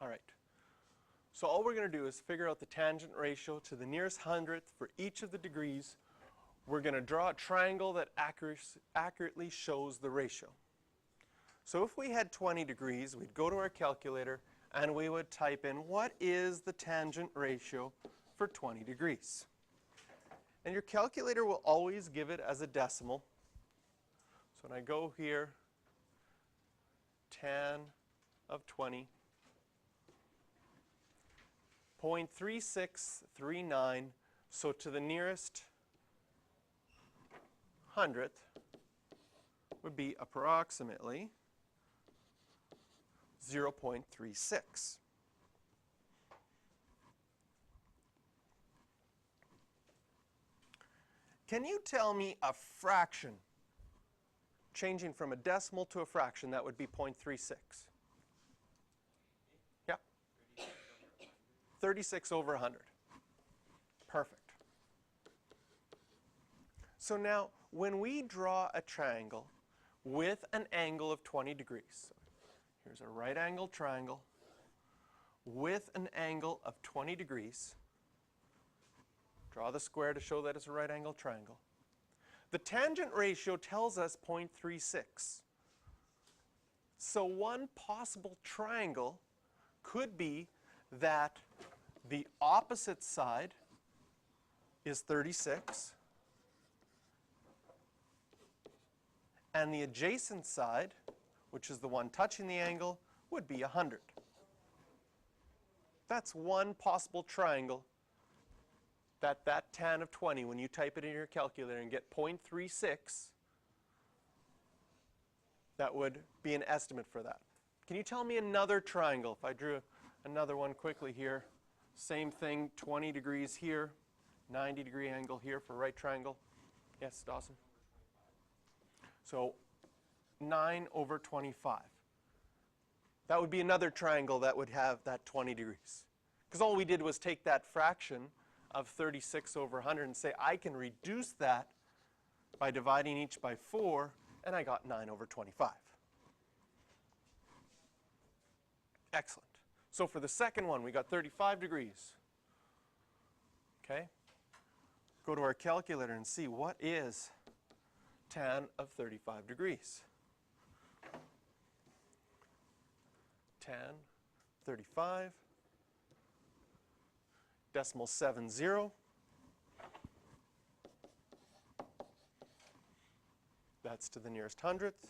All right. So all we're going to do is figure out the tangent ratio to the nearest hundredth for each of the degrees. We're going to draw a triangle that accurately shows the ratio. So if we had 20 degrees, we'd go to our calculator and we would type in what is the tangent ratio for 20 degrees. And your calculator will always give it as a decimal. So when I go here, tan of 20, 0.3639, so to the nearest hundredth would be approximately 0.36. Can you tell me a fraction changing from a decimal to a fraction that would be 0.36? Yeah? 36 over 100. Perfect. So now, when we draw a triangle with an angle of 20 degrees, so here's a right angle triangle with an angle of 20 degrees. Draw the square to show that it's a right angle triangle. The tangent ratio tells us 0.36. So one possible triangle could be that the opposite side is 36 and the adjacent side, which is the one touching the angle, would be 100. That's one possible triangle that tan of 20, when you type it in your calculator and get 0.36, that would be an estimate for that. Can you tell me another triangle? If I drew another one quickly here, same thing, 20 degrees here, 90-degree angle here for right triangle. Yes, Dawson? So 9 over 25. That would be another triangle that would have that 20 degrees. Because all we did was take that fraction of 36 over 100 and say, I can reduce that by dividing each by 4, and I got 9 over 25. Excellent. So for the second one, we got 35 degrees. Okay? Go to our calculator and see what is tan of 35 degrees. Tan 35, decimal 70. That's to the nearest hundredth.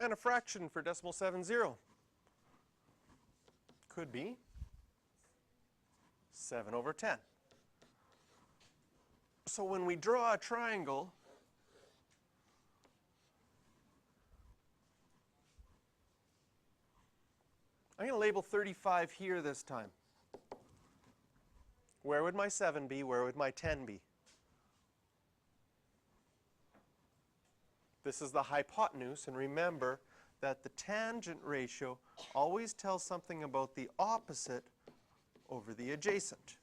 And a fraction for decimal 70 could be 7 over 10. So when we draw a triangle, I'm going to label 35 here this time. Where would my 7 be? Where would my 10 be? This is the hypotenuse, and remember that the tangent ratio always tells something about the opposite over the adjacent.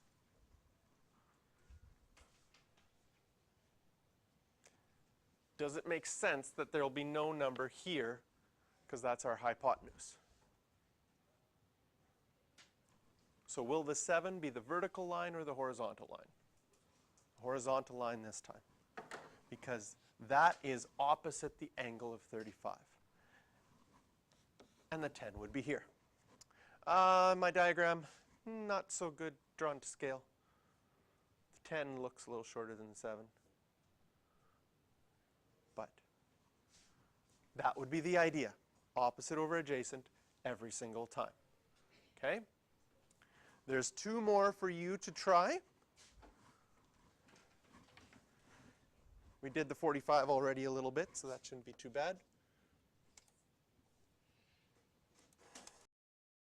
Does it make sense that there will be no number here because that's our hypotenuse? So will the 7 be the vertical line or the horizontal line? The horizontal line this time, because that is opposite the angle of 35. And the 10 would be here. My diagram, not so good drawn to scale. The 10 looks a little shorter than the 7. But that would be the idea. Opposite over adjacent every single time. Okay? There's 2 more for you to try. We did the 45 already a little bit, so that shouldn't be too bad.